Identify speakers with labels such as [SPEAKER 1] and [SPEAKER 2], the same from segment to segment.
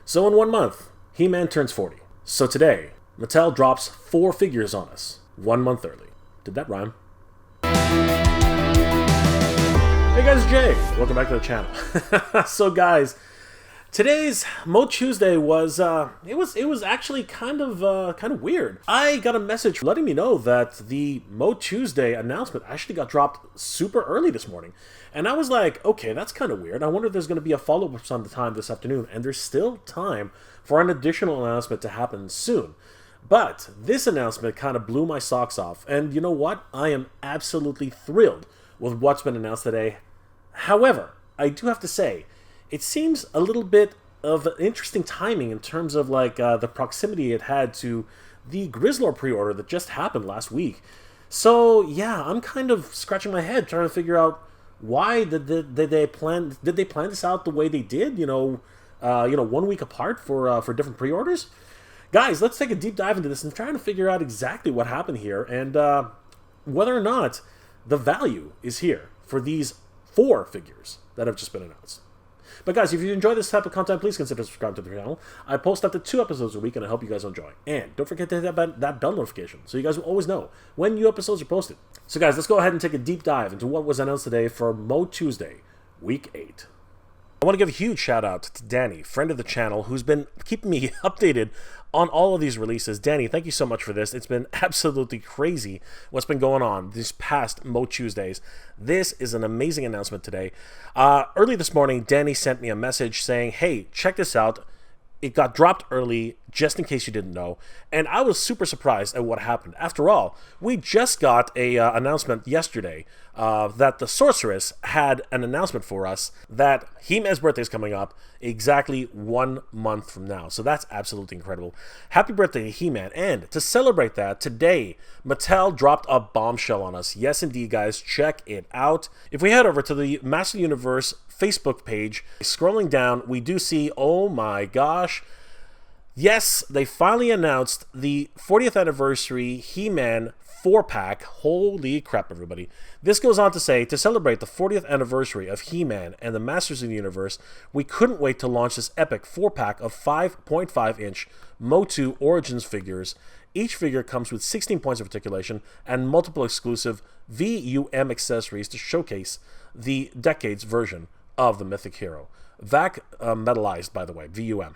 [SPEAKER 1] So in 1 month, He-Man turns 40. So today, Mattel drops 4 figures on us, 1 month early. Did that rhyme? Hey guys, Jay. Welcome back to the channel. So guys, today's MOTUesday was it was actually kind of weird. I got a message letting me know that the MOTUesday announcement actually got dropped super early this morning. And I was like, okay, that's kind of weird. I wonder if there's going to be a follow-up sometime this afternoon. And there's still time for an additional announcement to happen soon. But this announcement kind of blew my socks off. And you know what? I am absolutely thrilled with what's been announced today. However, I do have to say, it seems a little bit of interesting timing in terms of like the proximity it had to the Grizzlor pre-order that just happened last week. So yeah, I'm kind of scratching my head trying to figure out why did they plan this out the way they did? 1 week apart for different pre-orders. Guys, let's take a deep dive into this and try to figure out exactly what happened here and whether or not the value is here for these 4 figures that have just been announced. But guys, if you enjoy this type of content, please consider subscribing to the channel. I post up to 2 episodes a week, and I hope you guys enjoy. And don't forget to hit that bell notification, so you guys will always know when new episodes are posted. So guys, let's go ahead and take a deep dive into what was announced today for MOTUesday, Week 8. I want to give a huge shout out to Danny, friend of the channel, who's been keeping me updated on all of these releases. Danny, thank you so much for this. It's been absolutely crazy what's been going on these past MOTUesdays. This is an amazing announcement today. Early this morning, Danny sent me a message saying, hey, check this out. It got dropped early, just in case you didn't know. And I was super surprised at what happened. After all, we just got a announcement yesterday that the Sorceress had an announcement for us that He-Man's birthday is coming up exactly 1 month from now. So that's absolutely incredible. Happy birthday to He-Man. And to celebrate that, today, Mattel dropped a bombshell on us. Yes, indeed, guys. Check it out. If we head over to the Master Universe Facebook page, scrolling down, we do see, oh my gosh, yes, they finally announced the 40th anniversary He-Man 4-pack. Holy crap, everybody. This goes on to say, to celebrate the 40th anniversary of He-Man and the Masters of the Universe, we couldn't wait to launch this epic 4-pack of 5.5-inch MOTU Origins figures. Each figure comes with 16 points of articulation and multiple exclusive VUM accessories to showcase the Decades version of the mythic hero. VAC metallized, by the way, VUM.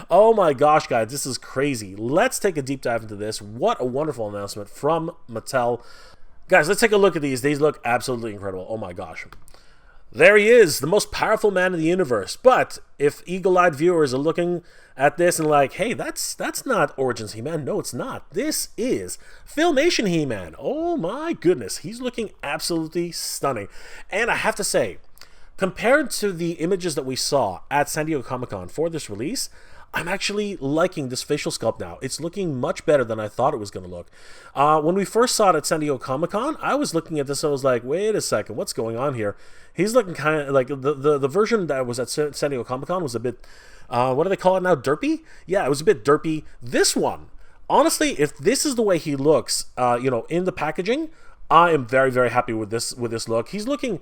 [SPEAKER 1] Oh my gosh, guys, this is crazy. Let's take a deep dive into this. What a wonderful announcement from Mattel. Guys, let's take a look at these. These look absolutely incredible. Oh my gosh. There he is, the most powerful man in the universe. But if eagle-eyed viewers are looking at this and like, hey, that's not Origins He-Man. No, it's not. This is Filmation He-Man. Oh my goodness. He's looking absolutely stunning. And I have to say, compared to the images that we saw at San Diego Comic-Con for this release, I'm actually liking this facial sculpt now. It's looking much better than I thought it was going to look. When we first saw it at San Diego Comic-Con, I was looking at this and I was like, wait a second, what's going on here? He's looking kind of like the version that was at San Diego Comic-Con was a bit, what do they call it now, derpy? Yeah, it was a bit derpy. This one, honestly, if this is the way he looks, in the packaging, I am very, very happy with this look. He's looking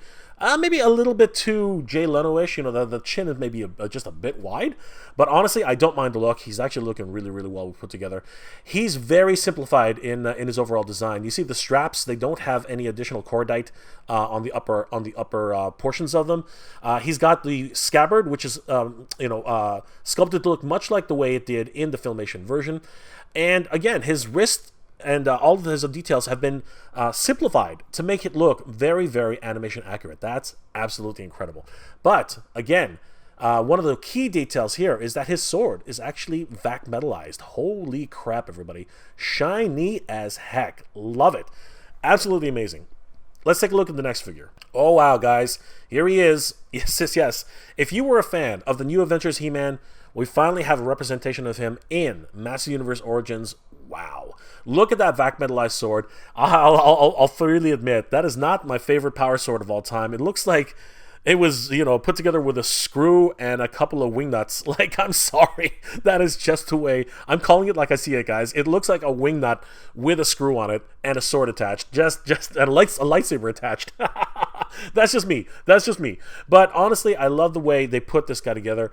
[SPEAKER 1] maybe a little bit too Jay Leno-ish. The chin is maybe just a bit wide. But honestly, I don't mind the look. He's actually looking really, really well put together. He's very simplified in his overall design. You see the straps; they don't have any additional cordite on the upper portions of them. He's got the scabbard, which is sculpted to look much like the way it did in the Filmation version. And again, his wrist and all of his details have been simplified to make it look very, very animation accurate. That's absolutely incredible. But again, one of the key details here is that his sword is actually vac metallized. Holy crap, everybody. Shiny as heck. Love it. Absolutely amazing. Let's take a look at the next figure. Oh, wow, guys. Here he is. Yes, yes, yes. If you were a fan of the New Adventures He-Man, we finally have a representation of him in Master Universe Origins. Wow. Look at that vac metallized sword. I'll freely admit, that is not my favorite power sword of all time. It looks like it was, put together with a screw and a couple of wing nuts. Like, I'm sorry. That is just the way. I'm calling it like I see it, guys. It looks like a wing nut with a screw on it and a sword attached. Just a lightsaber attached. That's just me. That's just me. But honestly, I love the way they put this guy together.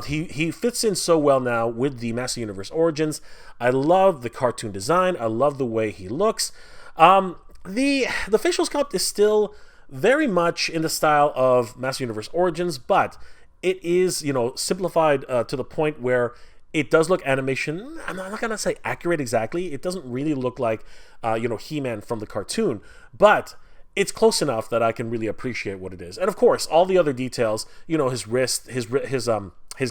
[SPEAKER 1] He fits in so well now with the Master Universe Origins. I love the cartoon design. I love the way he looks. The facial sculpt is still very much in the style of Master Universe Origins, but it is, simplified to the point where it does look animation. I'm not going to say accurate exactly. It doesn't really look like, He-Man from the cartoon, but it's close enough that I can really appreciate what it is. And of course, all the other details, his wrist, his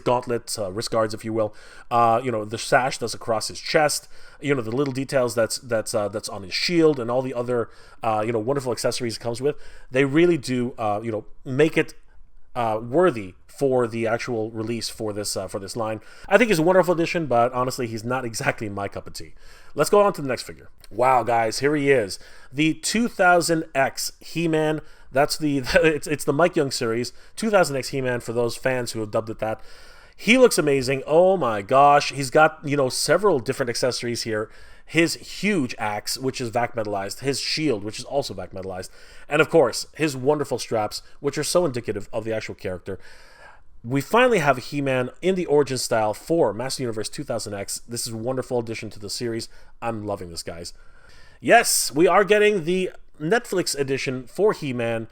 [SPEAKER 1] gauntlets, wrist guards, if you will, the sash that's across his chest, the little details that's on his shield, and all the other, wonderful accessories it comes with. They really do, make it worthy for the actual release for this line. I think he's a wonderful addition, but honestly, he's not exactly my cup of tea. Let's go on to the next figure. Wow, guys, here he is, the 2000X He-Man. That's it's the Mike Young series, 2000X He-Man for those fans who have dubbed it that. He looks amazing. Oh my gosh, he's got several different accessories here. His huge axe, which is vac metallized, his shield, which is also vac metallized, and of course his wonderful straps, which are so indicative of the actual character. We finally have a He-Man in the origin style for Master Universe 2000X. This is a wonderful addition to the series. I'm loving this, guys. Yes, we are getting the Netflix edition for He-Man.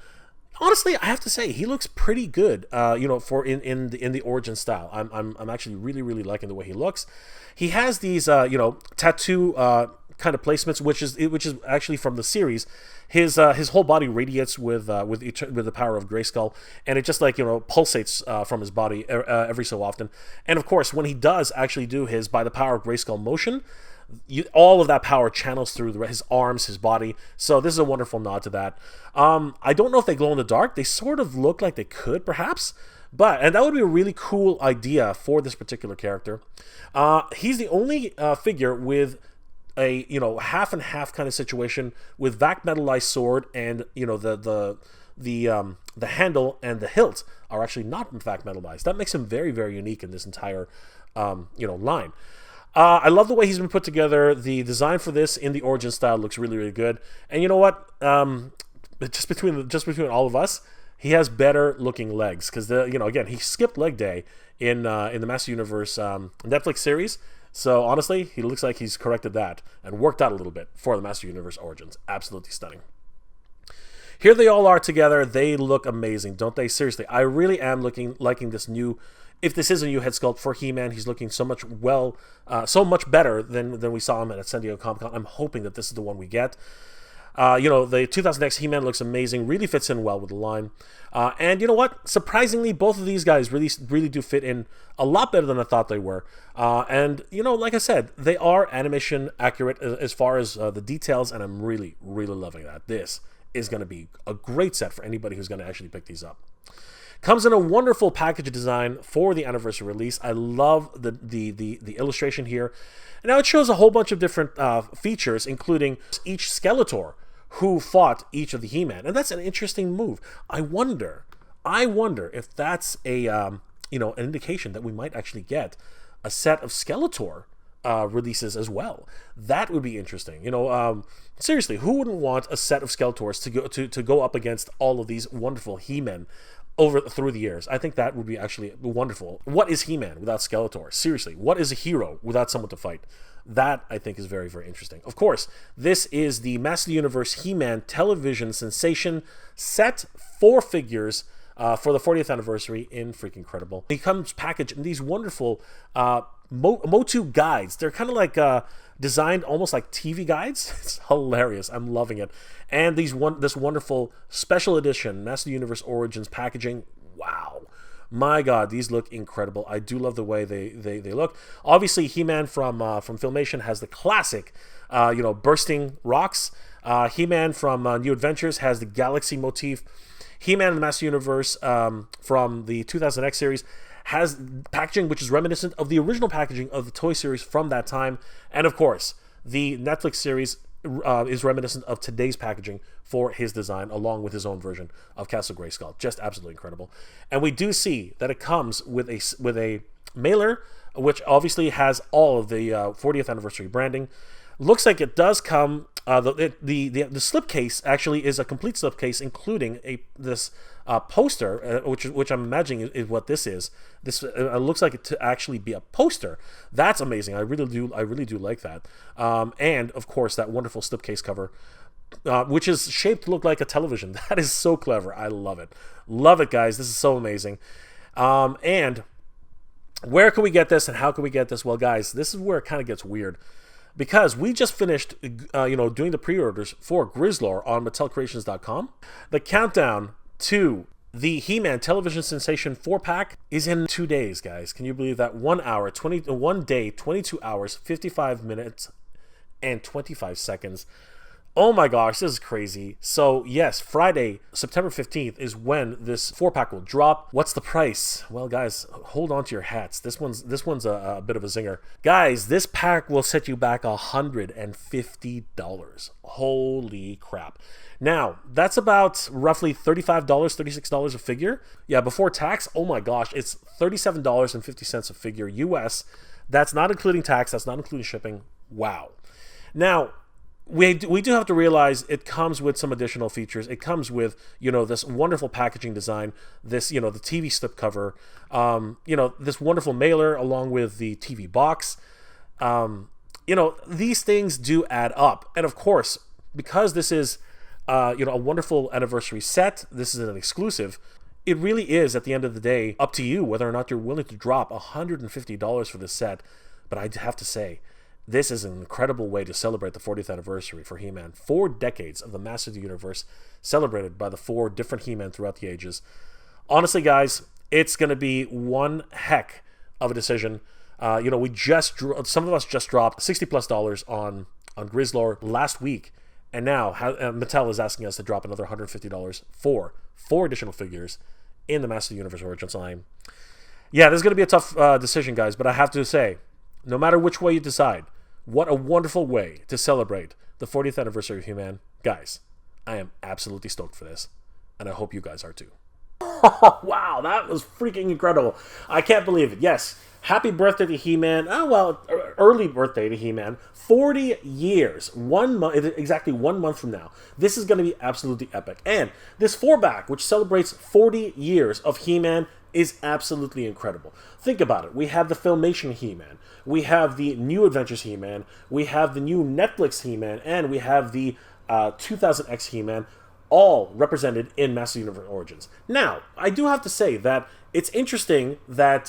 [SPEAKER 1] Honestly, I have to say he looks pretty good. For in the origin style. I'm actually really liking the way he looks. He has these tattoo kind of placements, which is actually from the series. His whole body radiates with the power of Grayskull, and it just pulsates from his body every so often. And of course, when he does actually do his by the power of Grayskull motion, all of that power channels through his arms, his body. So this is a wonderful nod to that. I don't know if they glow in the dark. They sort of look like they could, perhaps. And that would be a really cool idea for this particular character. He's the only figure with a half and half kind of situation with vac metallized sword, and the handle and the hilt are actually not vac metallized. That makes him very, very unique in this entire line. I love the way he's been put together. The design for this in the origin style looks really, really good. And you know what? Just between all of us, he has better looking legs because again, he skipped leg day in the Master Universe Netflix series. So honestly, he looks like he's corrected that and worked out a little bit for the Master Universe Origins. Absolutely stunning. Here they all are together. They look amazing, don't they? Seriously, I really am liking this new. If this is a new head sculpt for He-Man, he's looking so much better than we saw him at San Diego Comic-Con. I'm hoping that this is the one we get. The 2000X He-Man looks amazing, really fits in well with the line. And you know what? Surprisingly, both of these guys really do fit in a lot better than I thought they were. And like I said, they are animation accurate as far as the details, and I'm really loving that. This is going to be a great set for anybody who's going to actually pick these up. Comes in a wonderful package design for the anniversary release. I love the illustration here. And now it shows a whole bunch of different features, including each Skeletor who fought each of the He-Man, and that's an interesting move. I wonder if that's an indication that we might actually get a set of Skeletor releases as well. That would be interesting. Seriously, who wouldn't want a set of Skeletors to go up against all of these wonderful He-Men through the years? I think that would be actually wonderful. What is He-Man without Skeletor? Seriously, what is a hero without someone to fight? That, I think, is very, very interesting. Of course, this is the Master Universe He-Man television sensation set, 4 figures for the 40th anniversary in freaking incredible. He comes packaged in these wonderful MOTU guides. They're kind of like designed almost like TV guides. It's hilarious. I'm loving it. And this wonderful special edition Master Universe Origins packaging. Wow. My God, these look incredible. I do love the way they look. Obviously, He-Man from Filmation has the classic, bursting rocks. He-Man from New Adventures has the galaxy motif. He-Man in the Master Universe from the 2000X series has packaging which is reminiscent of the original packaging of the toy series from that time. And of course, the Netflix series is reminiscent of today's packaging for his design, along with his own version of Castle Grayskull. Just absolutely incredible. And we do see that it comes with a mailer, which obviously has all of the 40th anniversary branding. Looks like it does come. The slipcase actually is a complete slipcase, including this poster, which I'm imagining is what this is. This looks like it to actually be a poster. That's amazing. I really do like that. And of course that wonderful slipcase cover, which is shaped to look like a television. That is so clever. I love it, guys. This is so amazing. And where can we get this, and how can we get this? Well, guys, this is where it kind of gets weird. Because we just finished, doing the pre-orders for Grizzlor on MattelCreations.com. The countdown to the He-Man Television Sensation 4-pack is in 2 days, guys. Can you believe that? 1 day, 22 hours, 55 minutes, and 25 seconds. Oh my gosh, this is crazy. So yes, Friday, September 15th is when this 4-pack will drop. What's the price? Well, guys, hold on to your hats. This one's a bit of a zinger. Guys, this pack will set you back $150. Holy crap. Now, that's about roughly $35, $36 a figure. Yeah, before tax, oh my gosh, it's $37.50 a figure US. That's not including tax, that's not including shipping. Wow. Now, we do have to realize it comes with some additional features. It comes with, this wonderful packaging design, this, the TV slipcover, this wonderful mailer along with the TV box. These things do add up. And of course, because this is, a wonderful anniversary set, this is an exclusive, it really is, at the end of the day, up to you whether or not you're willing to drop $150 for this set. But I have to say, this is an incredible way to celebrate the 40th anniversary for He-Man. 4 decades of the Master of the Universe celebrated by the 4 different He-Man throughout the ages. Honestly, guys, it's going to be one heck of a decision. Some of us just dropped $60+ on Grizzlor last week, and now Mattel is asking us to drop another $150 for 4 additional figures in the Master of the Universe Origins line. Yeah, this is going to be a tough decision, guys, but I have to say, no matter which way you decide, what a wonderful way to celebrate the 40th anniversary of He-Man. Guys, I am absolutely stoked for this, and I hope you guys are too. Wow, that was freaking incredible. I can't believe it. Yes, happy birthday to He-Man. Early birthday to He-Man. 40 years. Exactly 1 month from now. This is going to be absolutely epic. And this 4-pack, which celebrates 40 years of He-Man, is absolutely incredible. Think about it. We have the Filmation He-Man. We have the New Adventures He-Man. We have the new Netflix He-Man. And we have the 2000X He-Man, all represented in Master Universe Origins. Now, I do have to say that it's interesting that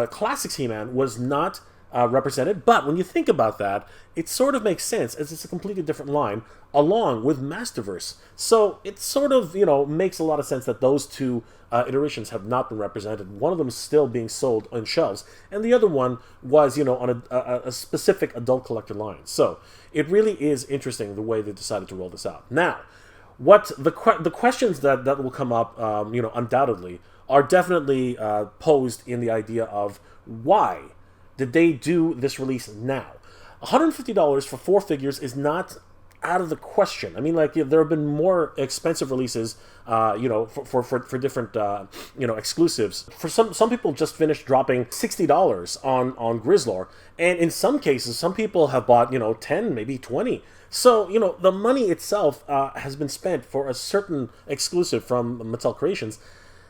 [SPEAKER 1] Classics He-Man was not represented, but when you think about that, it sort of makes sense as it's a completely different line along with Masterverse. So it sort of, makes a lot of sense that those 2 iterations have not been represented. One of them is still being sold on shelves, and the other one was, on a specific adult collector line. So it really is interesting the way they decided to roll this out. Now, what the questions that will come up, undoubtedly, are definitely posed in the idea of why did they do this release now? $150 for 4 figures is not out of the question. I mean, there have been more expensive releases, for different, exclusives. For some people just finished dropping $60 on Grizzlor, and in some cases, some people have bought, 10, maybe 20. So, the money itself has been spent for a certain exclusive from Mattel Creations.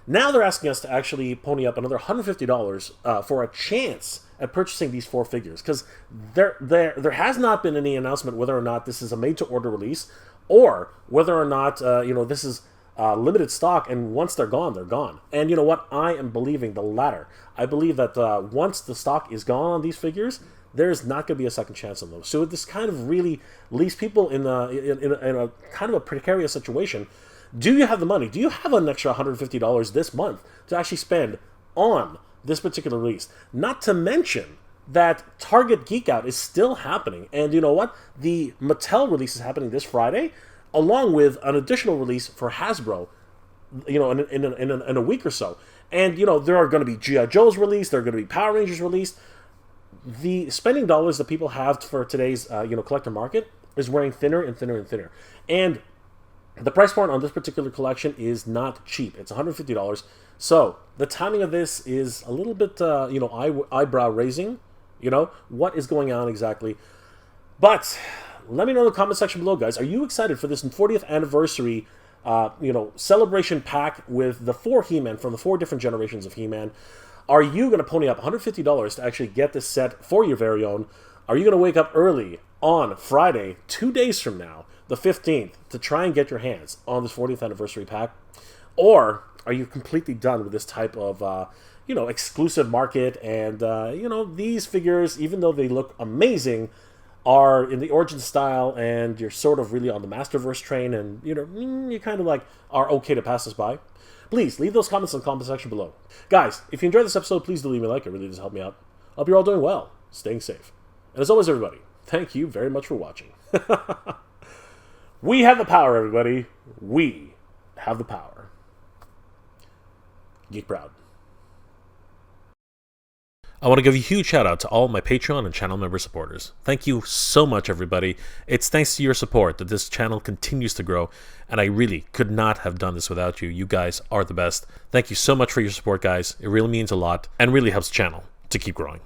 [SPEAKER 1] Now they're asking us to actually pony up another $150 for a chance at purchasing these 4 figures, because there has not been any announcement whether or not this is a made-to-order release, or whether or not this is limited stock, and once they're gone, they're gone. And you know what? I am believing the latter. I believe that once the stock is gone on these figures, there's not going to be a second chance on those. So this kind of really leaves people in a kind of a precarious situation. Do you have the money? Do you have an extra $150 this month to actually spend on this particular release? Not to mention that Target Geek Out is still happening. And you know what? The Mattel release is happening this Friday, along with an additional release for Hasbro, in a week or so. And, there are going to be G.I. Joe's released, there are going to be Power Rangers released. The spending dollars that people have for today's, collector market is wearing thinner and thinner and thinner. And the price point on this particular collection is not cheap. It's $150. So the timing of this is a little bit, eyebrow raising. What is going on exactly? But let me know in the comment section below, guys. Are you excited for this 40th anniversary celebration pack with the 4 He-Man from the 4 different generations of He-Man? Are you going to pony up $150 to actually get this set for your very own? Are you going to wake up early on Friday, 2 days from now, the 15th, to try and get your hands on this 40th anniversary pack? Or are you completely done with this type of, exclusive market? And, these figures, even though they look amazing, are in the origin style, and you're sort of really on the Masterverse train, and, you kind of are okay to pass this by? Please leave those comments in the comment section below. Guys, if you enjoyed this episode, please do leave me a like. It really does help me out. I hope you're all doing well, staying safe. And as always, everybody, thank you very much for watching. We have the power, everybody. We have the power. Geek proud. I want to give a huge shout out to all my Patreon and channel member supporters. Thank you so much, everybody. It's thanks to your support that this channel continues to grow, and I really could not have done this without you. You guys are the best. Thank you so much for your support, guys. It really means a lot and really helps the channel to keep growing.